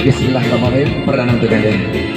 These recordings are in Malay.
Bismillahirrahmanirrahim. Perdana untuk kalian.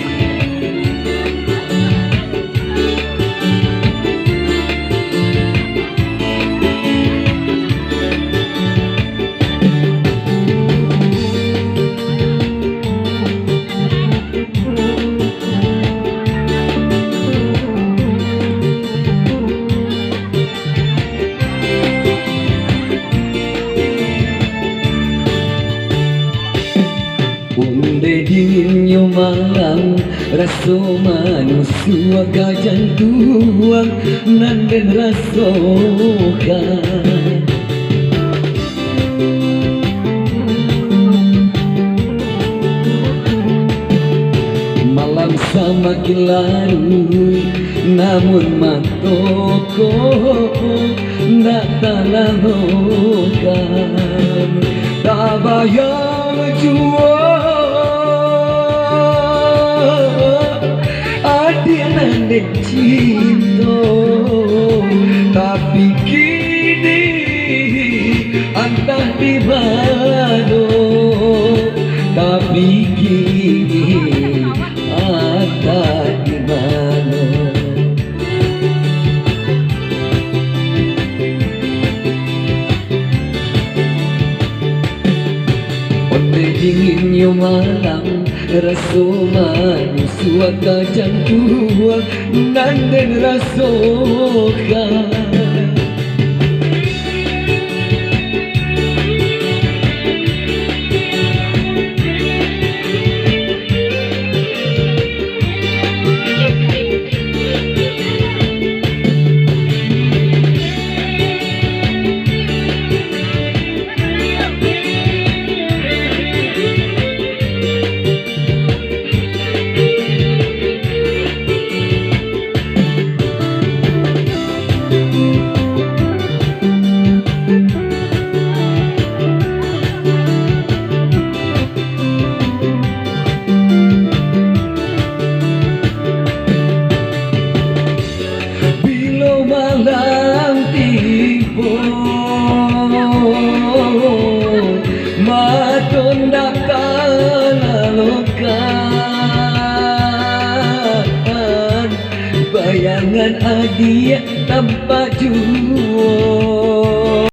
Unde dinginnya malam, rasa manusia gajan tuang nanden rasokan. Malam semakin larut, namun mantoko ndak terlalukan. Tak bayang jua adik nandek cinta, tapi kini entah di mana, tapi kini entah di mana. Onde dinginnya malam, rasa manusia tajam tuang nanden rasokan. Malam tiba, maton datang lalukan, bayangan adik tanpa jua.